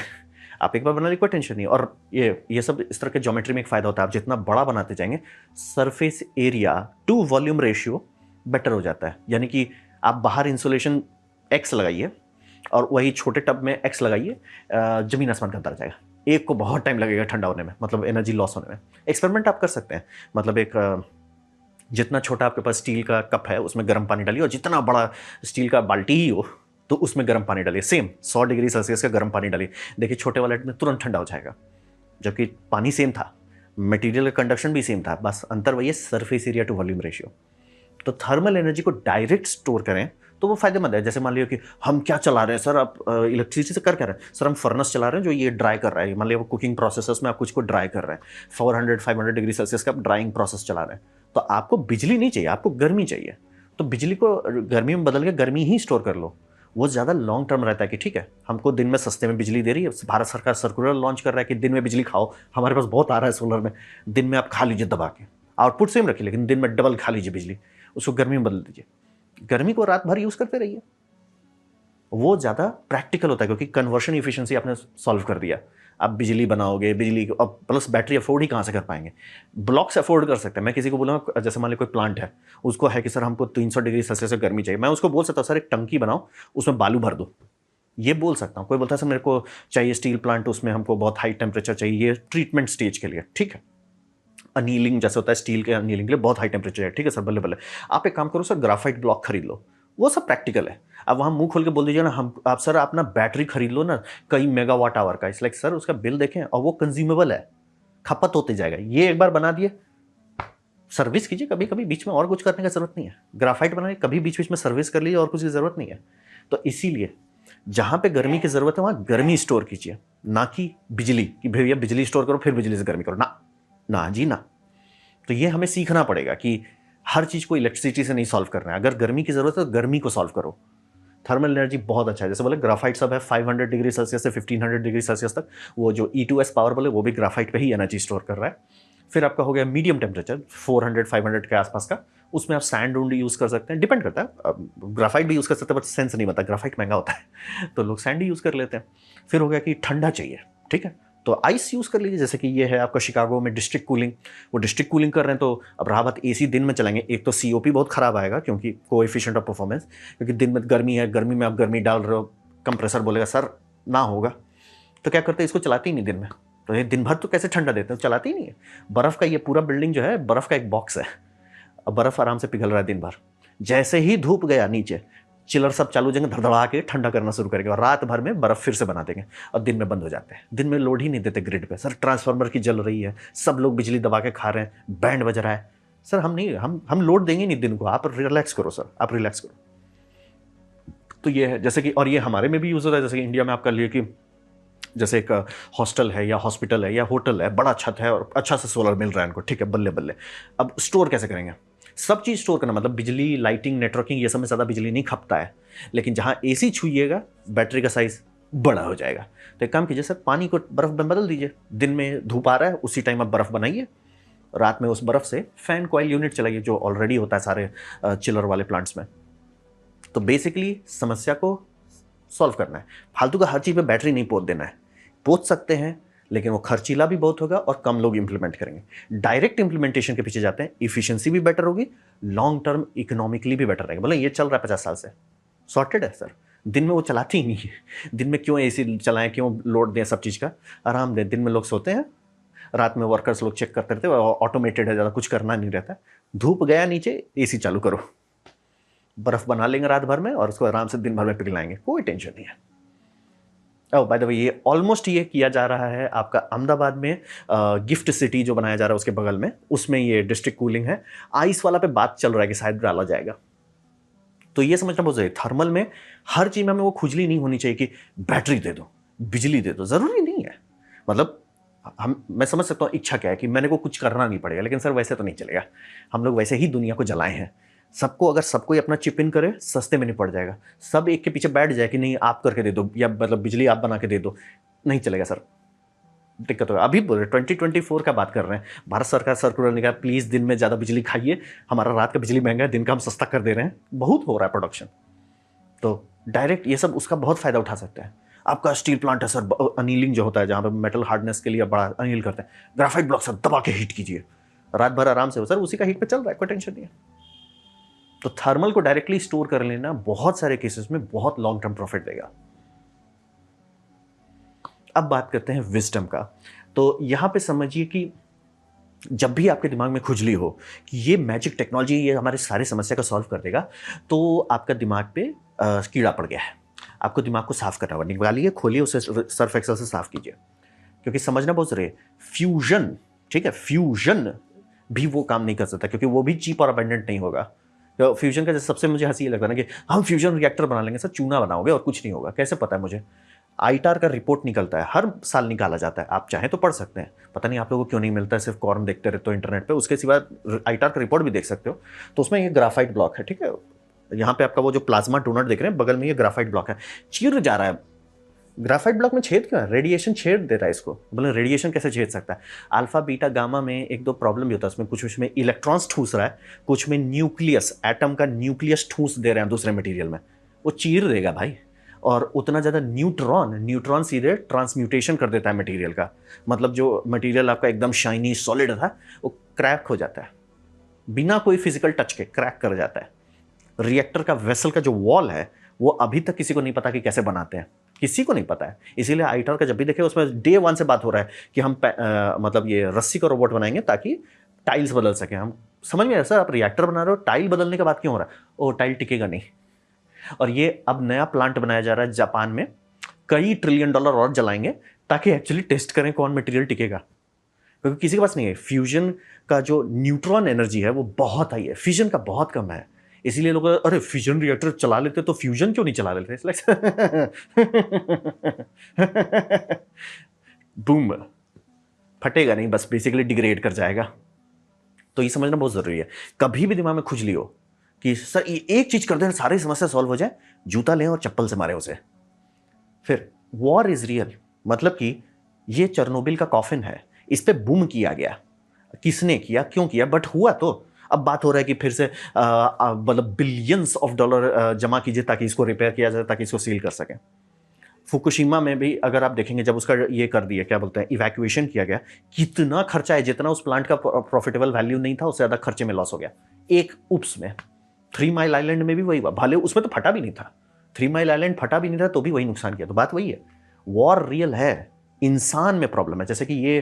Speaker 1: आप एक बार बना ली, कोई टेंशन नहीं। और ये सब इस तरह के ज्योमेट्री में एक फायदा होता है, आप जितना बड़ा बनाते जाएंगे surface area to volume ratio better हो जाता है। यानी कि आप बाहर इंसुलेशन एक्स लगाइए और वही छोटे टब में एक्स लगाइए, जमीन आसमान का अंतर आ जाएगा। एक को बहुत टाइम लगेगा ठंडा होने में, मतलब एनर्जी लॉस होने में। एक्सपेरिमेंट आप कर सकते हैं, मतलब एक जितना छोटा आपके पास स्टील का कप है उसमें गर्म पानी डालिए, और जितना बड़ा स्टील का बाल्टी ही हो तो उसमें गर्म पानी डालिए, सेम 100 डिग्री सेल्सियस का गर्म पानी डालिए। देखिए छोटे वाले में तुरंत ठंडा हो जाएगा, जबकि पानी सेम था, मटेरियल का कंडक्शन भी सेम था, बस अंतर वही है surface area to volume ratio. तो थर्मल एनर्जी को डायरेक्ट स्टोर करें तो वो फायदेमंद है। जैसे मान लियो कि हम क्या चला रहे हैं सर, आप इलेक्ट्रिसिटी से कर क्या रहे हैं सर, हम फर्नेस चला रहे हैं जो ये ड्राई कर रहा है, मान लिया वो कुकिंग प्रोसेस में आप कुछ को ड्राई कर रहे हैं, 400-500 डिग्री सेल्सियस का आप ड्राइंग प्रोसेस चला रहे हैं, तो आपको बिजली नहीं चाहिए, आपको गर्मी चाहिए। तो बिजली को गर्मी में बदल के गर्मी ही स्टोर कर लो, वो ज़्यादा लॉन्ग टर्म रहता है कि ठीक है हमको दिन में सस्ते में बिजली दे रही है। भारत सरकार सर्कुलर लॉन्च कर रहा है कि दिन में बिजली खाओ, हमारे पास बहुत आ रहा है सोलर में, दिन में आप खा लीजिए दबा के, आउटपुट सेम रखिए लेकिन दिन में डबल खा लीजिए बिजली, उसको गर्मी में बदल दीजिए, गर्मी को रात भर यूज़ करते रहिए। वो ज़्यादा प्रैक्टिकल होता है क्योंकि कन्वर्शन इफिशिएंसी आपने सॉल्व कर दिया। आप बिजली बनाओगे, बिजली अब प्लस बैटरी अफोर्ड ही कहाँ से कर पाएंगे, ब्लॉक से अफोर्ड कर सकते हैं। मैं किसी को बोलूँगा, जैसे मान लीजिए कोई प्लांट है, उसको है कि सर हमको 300 डिग्री सेल्सियस से गर्मी चाहिए, मैं उसको बोल सकता हूँ सर एक टंकी बनाओ, उसमें बालू भर दो, ये बोल सकता हूँ। कोई बोलता है सर मेरे को चाहिए स्टील प्लांट, उसमें हमको बहुत हाई टेम्परेचर चाहिए, ये ट्रीटमेंट स्टेज के लिए, ठीक है। अनीलिंग जैसे होता है स्टील के अनीलिंग के लिए बहुत हाई टेम्परेचर है, ठीक है सर, बल्ले बल्ले। आप एक काम करो सर, ग्राफाइट ब्लॉक खरीद लो, वो सब प्रैक्टिकल है। अब वहाँ मुंह खोल के बोल दीजिए ना हम, आप सर आप ना बैटरी खरीद लो ना कई मेगावाट आवर का, इस लाइक सर उसका बिल देखें और वो कंज्यूमेबल है, खपत होते जाएगा। ये एक बार बना दिए, सर्विस कीजिए कभी कभी, बीच में और कुछ करने की जरूरत नहीं है। ग्राफाइट बनाइए, कभी बीच बीच में सर्विस कर लीजिए, और कुछ की जरूरत नहीं है। तो इसीलिए जहां पे गर्मी की जरूरत है वहां गर्मी स्टोर कीजिए, ना कि बिजली कि भैया बिजली स्टोर करो फिर बिजली से गर्मी करो, ना ना जी ना। तो ये हमें सीखना पड़ेगा कि हर चीज को इलेक्ट्रिसिटी से नहीं सॉल्व करना है। अगर गर्मी की जरूरत है तो गर्मी को सॉल्व करो। थर्मल एनर्जी बहुत अच्छा है, जैसे बोले ग्राफाइट सब है 500 डिग्री सेल्सियस से 1500 डिग्री सेल्सियस तक, वो जो E2S पावर बोले वो भी ग्राफाइट पे ही एनर्जी स्टोर कर रहा है। फिर आपका हो गया मीडियम टेम्परेचर 400-500 के आसपास का, उसमें आप सैंड वुड यूज़ कर सकते हैं, डिपेंड करता है। ग्राफाइट भी यूज़ कर सकते हैं बट सेंस नहीं बनता, ग्राफाइट महंगा होता है तो लोग सैंड ही यूज़ कर लेते हैं। फिर हो गया कि ठंडा चाहिए, ठीक है, तो आइस यूज़ कर लीजिए, जैसे कि ये है आपका शिकागो में डिस्ट्रिक्ट कूलिंग, वो डिस्ट्रिक्ट कूलिंग कर रहे हैं। तो अब रहा बात एसी दिन में चलाएंगे, एक तो COP बहुत खराब आएगा क्योंकि कोएफिशिएंट ऑफ परफॉर्मेंस, क्योंकि दिन में गर्मी है, गर्मी में आप गर्मी डाल रहे हो, कंप्रेसर बोलेगा सर ना होगा, तो क्या करते हैं इसको चलाते ही नहीं दिन में। तो ये दिन भर तो कैसे ठंडा देते हैं, चलाते ही नहीं है। बर्फ़ का ये पूरा बिल्डिंग जो है बर्फ़ का एक बॉक्स है, अब बर्फ़ आराम से पिघल रहा है दिन भर, जैसे ही धूप गया नीचे चिलर सब चालू हो जाएंगे, धड़धड़ा के ठंडा करना शुरू करेंगे और रात भर में बर्फ़ फिर से बना देंगे और दिन में बंद हो जाते हैं। दिन में लोड ही नहीं देते ग्रिड पे, सर ट्रांसफार्मर की जल रही है, सब लोग बिजली दबा के खा रहे हैं, बैंड बज रहा है, सर हम नहीं, हम लोड देंगे नहीं दिन को, आप रिलैक्स करो सर, आप रिलैक्स करो। तो ये है जैसे कि, और ये हमारे में भी यूज़ होता है, जैसे कि इंडिया में आपका लिए कि जैसे एक हॉस्टल है या हॉस्पिटल है या होटल है, बड़ा छत है और अच्छा से सोलर मिल रहा है इनको, ठीक है, बल्ले बल्ले। अब स्टोर कैसे करेंगे, सब चीज़ स्टोर करना, मतलब बिजली, लाइटिंग, नेटवर्किंग, ये सब में ज़्यादा बिजली नहीं खपता है, लेकिन जहाँ AC छूइएगा बैटरी का साइज़ बड़ा हो जाएगा। तो एक काम कीजिए सर, पानी को बर्फ़ में बदल दीजिए, दिन में धूप आ रहा है उसी टाइम आप बर्फ़ बनाइए, रात में उस बर्फ़ से फैन कॉइल यूनिट चलाइए जो ऑलरेडी होता है सारे चिलर वाले प्लांट्स में। तो बेसिकली समस्या को सॉल्व करना है, फालतू का हर चीज़ पे बैटरी नहीं पोत देना है। पोत सकते हैं लेकिन वो खर्चीला भी बहुत होगा और कम लोग इंप्लीमेंट करेंगे। डायरेक्ट इंप्लीमेंटेशन के पीछे जाते हैं, इफिशिएंसी भी बेटर होगी, लॉन्ग टर्म इकोनॉमिकली भी बेटर रहेगा। बोले ये चल रहा है 50 साल से, सॉर्टेड है सर, दिन में वो चलाती ही नहीं है, दिन में क्यों AC चलाएं, क्यों लोड दें सब चीज़ का, आराम दें। दिन में लोग सोते हैं, रात में वर्कर्स लोग चेक करते रहते हैं, ऑटोमेटेड है, ज़्यादा कुछ करना नहीं रहता। धूप गया नीचे AC चालू करो, बर्फ़ बना लेंगे रात भर में और उसको आराम से दिन भर में पिघलाएंगे, कोई टेंशन नहीं है। ओह बाय द वे, ये ऑलमोस्ट ये किया जा रहा है आपका अहमदाबाद में, गिफ्ट सिटी जो बनाया जा रहा है उसके बगल में, उसमें ये डिस्ट्रिक्ट कूलिंग है। आइस वाला पे बात चल रहा है कि शायद डाला जाएगा। तो ये समझना बहुत जरूरी है, थर्मल में हर चीज में हमें वो खुजली नहीं होनी चाहिए कि बैटरी दे दो, बिजली दे दो, जरूरी नहीं है। मतलब मैं समझ सकता हूँ इच्छा क्या है कि मैंने को कुछ करना नहीं पड़ेगा, लेकिन सर वैसे तो नहीं चलेगा। हम लोग वैसे ही दुनिया को जलाए हैं। सबको अगर सबको अपना चिप इन करे, सस्ते में नहीं पड़ जाएगा। सब एक के पीछे बैठ जाए कि नहीं आप करके दे दो, या मतलब बिजली आप बना के दे दो, नहीं चलेगा सर, दिक्कत होगा। अभी 2024 का बात कर रहे हैं, भारत सरकार सर्कुलर निकाला, प्लीज दिन में ज्यादा बिजली खाइए, हमारा रात का बिजली महंगा है, दिन का हम सस्ता कर दे रहे हैं, बहुत हो रहा है प्रोडक्शन। तो डायरेक्ट ये सब उसका बहुत फायदा उठा सकते हैं। आपका स्टील प्लांट है सर, अनिलिंग जो होता है, जहां पे मेटल हार्डनेस के लिए बड़ा अनिल करते हैं, ग्राफाइट ब्लॉक सर दबा के हीट कीजिए, रात भर आराम से हो सर, उसी का हीट पे चल रहा है, कोई टेंशन नहीं है। तो थर्मल को डायरेक्टली स्टोर कर लेना बहुत सारे केसेस में बहुत लॉन्ग टर्म प्रॉफिट देगा। अब बात करते हैं विजडम का। तो यहां पे समझिए कि जब भी आपके दिमाग में खुजली हो कि ये मैजिक टेक्नोलॉजी ये हमारे सारी समस्या को सॉल्व कर देगा, तो आपका दिमाग पे कीड़ा पड़ गया है। आपको दिमाग को साफ करना होगा, निकालिए, खोलिए उसे, सर्फ एक्सेल से साफ कीजिए, क्योंकि समझना बहुत जरूरी है। फ्यूजन, ठीक है, फ्यूजन भी वो काम नहीं कर सकता, क्योंकि वो भी चीप और अबेंडेंट नहीं होगा। तो फ्यूजन का सबसे मुझे हंसी ये लगता है ना कि हम फ्यूजन रिएक्टर बना लेंगे सर, चूना बनाओगे और कुछ नहीं होगा। कैसे पता है मुझे? आईटार का रिपोर्ट निकलता है, हर साल निकाला जाता है, आप चाहें तो पढ़ सकते हैं। पता नहीं आप लोगों को क्यों नहीं मिलता है, सिर्फ कॉर्न देखते रहते हो इंटरनेट पे, उसके सिवा आईटार का रिपोर्ट भी देख सकते हो। तो उसमें ये ग्राफाइट ब्लॉक है, ठीक है, यहाँ पे आपका वो जो प्लाज्मा डोनट देख रहे हैं बगल में, ये ग्राफाइट ब्लॉक है, चीर जा रहा है। ग्राफाइट ब्लॉक में छेद क्यों है? रेडिएशन छेद दे रहा है इसको। बोले रेडिएशन कैसे छेद सकता है? अल्फा बीटा गामा में एक दो प्रॉब्लम भी होता है उसमें, कुछ में इलेक्ट्रॉन्स ठूस रहा है, कुछ में न्यूक्लियस, एटम का न्यूक्लियस ठूस दे रहे हैं दूसरे मटेरियल में, वो चीर देगा भाई। और उतना ज़्यादा न्यूट्रॉन सीधे ट्रांसम्यूटेशन कर देता है मटेरियल का, मतलब जो मटेरियल आपका एकदम शाइनी सॉलिड था वो क्रैक हो जाता है, बिना कोई फिजिकल टच के क्रैक कर जाता है। रिएक्टर का वेसल का जो वॉल है वो अभी तक किसी को नहीं पता कि कैसे बनाते हैं, किसी को नहीं पता है। इसीलिए आईटार का जब भी देखे उसमें डे 1 से बात हो रहा है कि हम मतलब ये रस्सी का रोबोट बनाएंगे ताकि टाइल्स बदल सके। हम समझ में, सर आप रिएक्टर बना रहे हो, टाइल बदलने के बाद क्यों हो रहा है? ओ टाइल टिकेगा नहीं। और ये अब नया प्लांट बनाया जा रहा है जापान में, कई ट्रिलियन डॉलर और जलाएंगे ताकि एक्चुअली टेस्ट करें कौन मटेरियल टिकेगा, क्योंकि किसी के पास नहीं है। फ्यूजन का जो न्यूट्रॉन एनर्जी है वो बहुत हाई है, फ्यूजन का बहुत कम है। इसीलिए लोग अरे फ्यूजन रिएक्टर चला लेते तो फ्यूजन क्यों नहीं चला लेते, बूम, फटेगा नहीं, बस बेसिकली डिग्रेड कर जाएगा। तो ये समझना बहुत जरूरी है। कभी भी दिमाग में खुजली हो कि सर ये एक चीज कर दें सारी समस्या सॉल्व हो जाए, जूता लें और चप्पल से मारे उसे। फिर वॉर इज रियल, मतलब कि ये चेरनोबिल का कॉफिन है, इस पे बूम किया गया, किसने किया, क्यों किया, बट हुआ। तो अब बात हो रहा है कि फिर से मतलब बिलियंस ऑफ डॉलर जमा कीजिए ताकि इसको रिपेयर किया जाए, ताकि इसको सील कर सकें। फुकुशिमा में भी अगर आप देखेंगे, जब उसका ये कर दिया, क्या बोलते हैं, इवैक्यूएशन किया गया, कितना खर्चा है, जितना उस प्लांट का प्रॉफिटेबल वैल्यू नहीं था उससे ज्यादा खर्चे में लॉस हो गया एक उप्स में। 3 माइल आइलैंड में भी वही हुआ, भले उसमें तो फटा भी नहीं था, 3 माइल आइलैंड फटा भी नहीं था तो भी वही नुकसान किया। तो बात वही है, वॉर रियल है, इंसान में प्रॉब्लम है। जैसे कि ये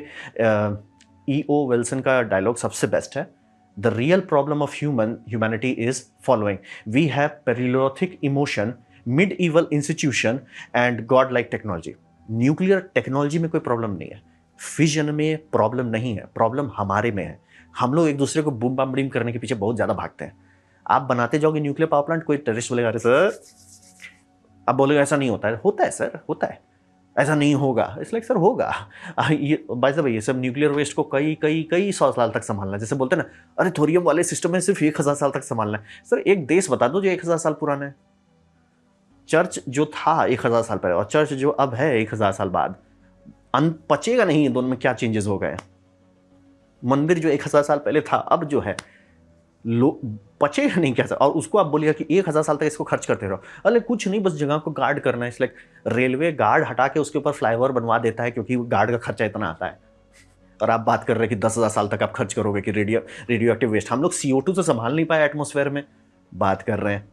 Speaker 1: E.O. विल्सन का डायलॉग सबसे बेस्ट है, the real problem of humanity is following, we have paleolithic emotion, medieval institution and god like technology. Nuclear technology में कोई प्रॉब्लम नहीं है, फिजन में प्रॉब्लम नहीं है, प्रॉब्लम हमारे में है। हम लोग एक दूसरे को बूम बम करने के पीछे बहुत ज्यादा भागते हैं। आप बनाते जाओगे न्यूक्लियर पावर प्लांट, कोई टेररिस्ट बोलेगा अरे सर, अब बोलेगा ऐसा नहीं होता है, होता है सर, होता है, ऐसा नहीं होगा, इसलिए सर होगा। ये बाय द वे, ये सब न्यूक्लियर वेस्ट को कई कई कई 100 साल तक संभालना है। जैसे बोलते हैं ना, अरे थोरियम वाले सिस्टम में सिर्फ 1000 साल तक संभालना है। सर एक देश बता दो जो 1000 साल पुराना है। चर्च जो था 1000 साल पहले और चर्च जो अब है 1000 साल बाद, पचेगा नहीं दोनों में क्या चेंजेस हो गए। मंदिर जो 1000 साल पहले था अब जो है पचेगा नहीं कैसा, और उसको आप बोलिएगा कि 1000 साल तक इसको खर्च करते रहो। अरे कुछ नहीं, बस जगह को गार्ड करना है। इसलिए रेलवे गार्ड हटा के उसके ऊपर फ्लाईओवर बनवा देता है, क्योंकि गार्ड का खर्चा इतना आता है। और आप बात कर रहे हैं कि 10,000 साल तक आप खर्च करोगे कि रेडियो एक्टिव वेस्ट। हम लोग CO2 से संभाल नहीं पाए एटमोस्फेयर में, बात कर रहे हैं।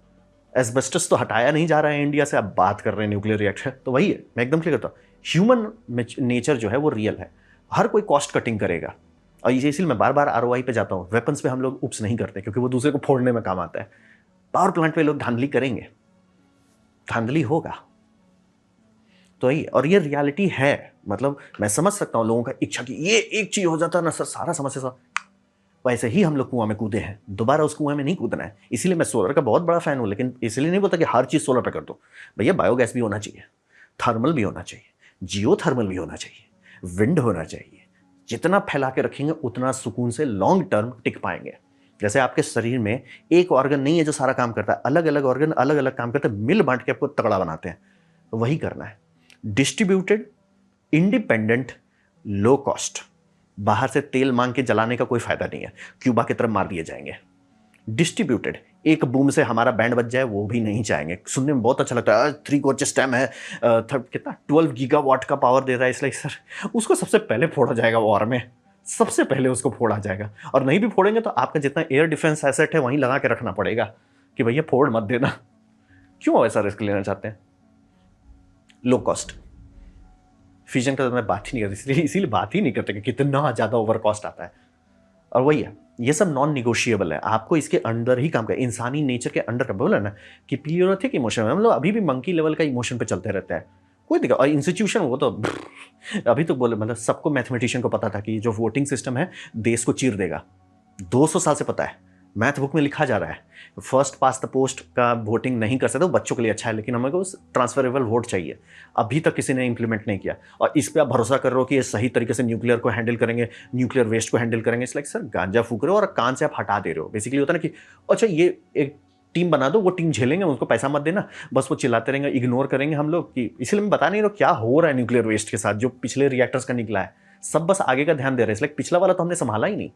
Speaker 1: एस्बेस्टस तो हटाया नहीं जा रहा है इंडिया से, आप बात कर रहे हैं न्यूक्लियर रिएक्टर। तो वही है, मैं एकदम क्लियर करता हूँ, ह्यूमन नेचर जो है वो रियल है, हर कोई कॉस्ट कटिंग करेगा। और इसलिए मैं बार बार ROI पे जाता हूँ। वेपन्स पे हम लोग उप्स नहीं करते, क्योंकि वो दूसरे को फोड़ने में काम आता है। पावर प्लांट पे लोग धांधली करेंगे, धांधली होगा। तो यही, और ये रियलिटी है। मतलब मैं समझ सकता हूँ लोगों का इच्छा कि ये एक चीज हो जाता ना सर, सारा समस्या सा। वैसे ही हम लोग कुआं में कूदे हैं, दोबारा उस कुआं में नहीं कूदना है। इसीलिए मैं सोलर का बहुत बड़ा फैन हूँ, लेकिन इसलिए नहीं बोलता कि हर चीज सोलर पे कर दो। भैया बायोगैस भी होना चाहिए, थर्मल भी होना चाहिए, जियो थर्मल भी होना चाहिए, विंड होना चाहिए, जितना फैला के रखेंगे उतना सुकून से लॉन्ग टर्म टिक पाएंगे। जैसे आपके शरीर में एक ऑर्गन नहीं है जो सारा काम करता है, अलग अलग ऑर्गन अलग अलग काम करते हैं, मिल बांट के आपको तगड़ा बनाते हैं। तो वही करना है, डिस्ट्रीब्यूटेड, इंडिपेंडेंट, लो कॉस्ट। बाहर से तेल मांग के जलाने का कोई फायदा नहीं है, क्यूबा की तरफ मार दिए जाएंगे। डिस्ट्रीब्यूटेड, एक बूम से हमारा बैंड बज जाए वो भी नहीं चाहेंगे। सुनने में बहुत अच्छा लगता है, 3 कोर सिस्टम है, कितना 12 गीगावाट का पावर दे रहा है, इसलिए सर उसको सबसे पहले फोड़ा जाएगा वॉर में, सबसे पहले उसको फोड़ा जाएगा। और नहीं भी फोड़ेंगे तो आपका जितना एयर डिफेंस एसेट है वहीं लगा के रखना पड़ेगा कि भैया फोड़ मत देना। क्यों ऐसा रिस्क लेना चाहते हैं? Low cost. फ्यूजन का तो मैं बात ही नहीं करती, इसीलिए बात ही नहीं करते कि कितना ज़्यादा ओवर कॉस्ट आता है। और वही है, ये सब नॉन निगोशिएबल है, आपको इसके अंदर ही काम कर, इंसानी नेचर के अंडर का। बोला ना कि प्लियोथिक इमोशन है, हम लोग अभी भी मंकी लेवल का इमोशन पे चलते रहते हैं, कोई दिक्कत। और इंस्टीट्यूशन वो तो अभी तो बोले, मतलब सबको मैथमेटिशियन को पता था कि जो वोटिंग सिस्टम है देश को चीर देगा, 200 साल से पता है, मैथ बुक में लिखा जा रहा है। फर्स्ट पास द पोस्ट का वोटिंग नहीं कर सकते, वो बच्चों के लिए अच्छा है, लेकिन हमें को ट्रांसफरेबल वोट चाहिए। अभी तक किसी ने इंप्लीमेंट नहीं किया, और इस पे आप भरोसा कर रहे हो कि ये सही तरीके से न्यूक्लियर को हैंडल करेंगे, न्यूक्लियर वेस्ट को हैंडल करेंगे। इसलिए सर गांजा फूक रहे हो और कान से आप हटा दे रहे हो। बेसिकली होता है ना कि अच्छा ये एक टीम बना दो, वो टीम झेलेंगे, उनको पैसा मत देना, बस वो चिल्लाते रहेंगे, इग्नोर करेंगे हम लोग कि। इसलिए मैं बता नहीं रहा क्या हो रहा है न्यूक्लियर वेस्ट के साथ, जो पिछले रिएक्टर्स का निकला है, सब बस आगे का ध्यान दे रहे हैं। इसलिए पिछला वाला तो हमने संभाला ही नहीं।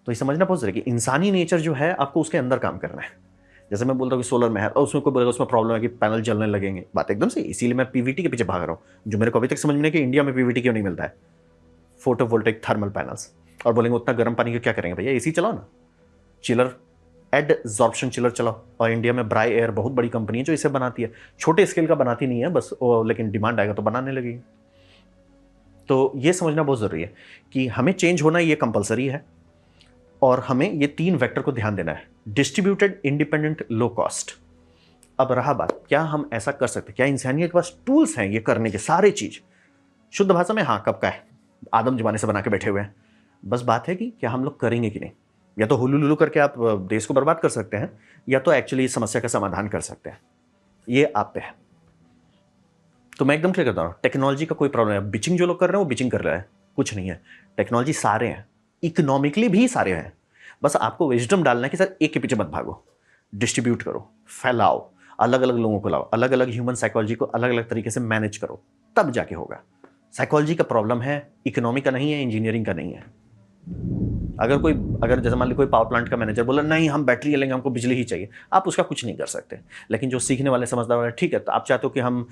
Speaker 1: तो ये समझना बहुत जरूरी है कि इंसानी नेचर जो है आपको उसके अंदर काम करना है। जैसे मैं बोलता हूँ कि सोलर में है और उसमें कोई बोलेगा उसमें प्रॉब्लम है कि पैनल जलने लगेंगे, बात एकदम सही। इसीलिए मैं पीवीटी के पीछे भाग रहा हूँ, जो मेरे को अभी तक समझ में नहीं कि इंडिया में पीवीटी क्यों नहीं मिलता है, फोटोवोल्टेइक थर्मल पैनल्स। और बोलेंगे उतना गर्म पानी का क्या करेंगे भैया, एसी चलाओ ना, चिलर, एडजॉर्प्शन चिलर चलाओ। और इंडिया में ब्राई एयर बहुत बड़ी कंपनी है जो इसे बनाती है, छोटे स्केल का बनाती नहीं है बस, लेकिन डिमांड आएगा तो बनाने लगेगी। तो ये समझना बहुत जरूरी है कि हमें चेंज होना ये कंपलसरी है, और हमें ये 3 वेक्टर को ध्यान देना है, डिस्ट्रीब्यूटेड, इंडिपेंडेंट, लो कॉस्ट। अब रहा बात, क्या हम ऐसा कर सकते हैं, क्या इंसानियत के पास टूल्स हैं ये करने के सारे चीज? शुद्ध भाषा में हाँ, कब का है, आदम जमाने से बना के बैठे हुए हैं। बस बात है कि क्या हम लोग करेंगे कि नहीं। या तो हुलू लुलू करके आप देश को बर्बाद कर सकते हैं, या तो एक्चुअली इस समस्या का समाधान कर सकते हैं, ये आप पे है। तो मैं एकदम क्लियर करता हूँ, टेक्नोलॉजी का कोई प्रॉब्लम है, बिचिंग जो लोग कर रहे हैं वो बिचिंग कर रहे हैं, कुछ नहीं है। टेक्नोलॉजी सारे हैं, इकोनॉमिकली भी सारे हैं, बस आपको विजडम डालना है कि सर एक के पीछे मत भागो, डिस्ट्रीब्यूट करो, फैलाओ, अलग अलग लोगों को लाओ, अलग अलग ह्यूमन साइकोलॉजी को अलग अलग तरीके से मैनेज करो, तब जाके होगा। साइकोलॉजी का प्रॉब्लम है, इकोनॉमी का नहीं है, इंजीनियरिंग का नहीं है। अगर जैसे मान लीजिए कोई पावर प्लांट का मैनेजर बोला नहीं हम बैटरी लेंगे, हमको बिजली ही चाहिए, आप उसका कुछ नहीं कर सकते। लेकिन जो सीखने वाले समझदार वाले, ठीक है तो आप चाहते हो कि हम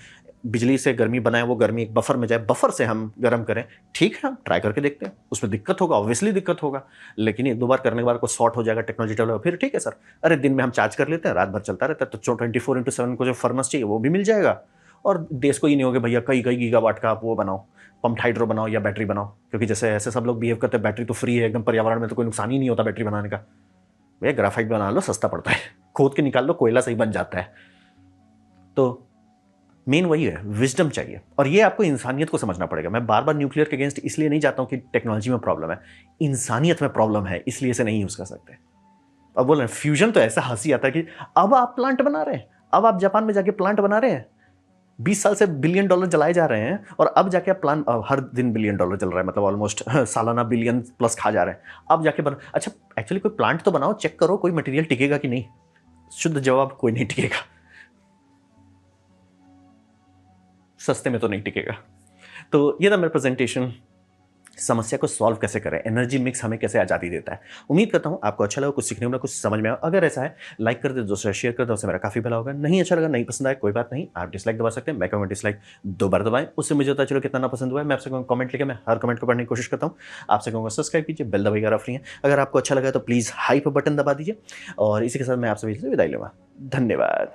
Speaker 1: बिजली से गर्मी बनाएं, वो गर्मी एक बफर में जाए, बफर से हम गर्म करें, ठीक है हम ट्राई करके देखते हैं। उसमें दिक्कत होगा, ऑब्वियसली दिक्कत होगा, लेकिन 1-2 बार करने के बाद कोई शॉर्ट हो जाएगा, टेक्नोलॉजी डेवलप, फिर ठीक है सर, अरे दिन में हम चार्ज कर लेते हैं, रात भर चलता रहता है, तो 24/7 को जो फर्नेस चाहिए वो भी मिल जाएगा। और देश को ये नहीं होगा भैया कई गीगावाट का आप वो बनाओ, पम्प हाइड्रो बनाओ या बैटरी बनाओ, क्योंकि जैसे ऐसे सब लोग बिहेव करते हैं, बैटरी तो फ्री है एकदम, पर्यावरण में तो कोई नुकसान ही नहीं होता बैटरी बनाने का। भैया ग्राफाइट बना लो, सस्ता पड़ता है, खोद के निकाल लो, कोयला सही बन जाता है। तो मेन वही है, विजडम चाहिए, और ये आपको इंसानियत को समझना पड़ेगा। मैं बार बार न्यूक्लियर के अगेंस्ट इसलिए नहीं जाता हूं कि टेक्नोलॉजी में प्रॉब्लम है, इंसानियत में प्रॉब्लम है, इसलिए इसे नहीं यूज कर सकते। अब बोल रहे हैं फ्यूजन, तो ऐसा हंसी आता है कि अब आप प्लांट बना रहे हैं, अब आप जापान में जाके प्लांट बना रहे हैं, 20 साल से $1 बिलियन जलाए जा रहे हैं, और अब जाके आप प्लान, हर दिन $1 बिलियन चल रहा है, मतलब ऑलमोस्ट सालाना बिलियन प्लस खा जा रहे हैं, अब जाके बना। अच्छा एक्चुअली कोई प्लांट तो बनाओ, चेक करो कोई मटेरियल टिकेगा कि नहीं। शुद्ध जवाब, कोई नहीं टिकेगा, सस्ते में तो नहीं टिकेगा। तो ये था मेरा प्रेजेंटेशन, समस्या को सॉल्व कैसे करें, एनर्जी मिक्स हमें कैसे आज़ादी देता है। उम्मीद करता हूं आपको अच्छा लगा, कुछ सीखने में, कुछ समझ में आया। अगर ऐसा है लाइक कर दे, दूसरा शेयर कर दो, उससे मेरा काफी भला होगा। नहीं अच्छा लगा, नहीं पसंद आया, कोई बात नहीं, आप डिसलाइक दबा सकते हैं, मैं कहूँगा डिसलाइक 2 बार दबाएं, उससे मुझे पता चलो कितना ना पसंद हुआ है। मैं आपसे कहूँगा कमेंट लिखे, मैं हर कमेंट को पढ़ने की कोशिश करता हूँ। आपसे कहूँगा सब्सक्राइब कीजिए, बेल दबाइएगा अगर फ्री है। अगर आपको अच्छा लगा तो प्लीज़ हाइप बटन दबा दीजिए, और इसी के साथ मैं आपसे विदाई लूँगा। धन्यवाद।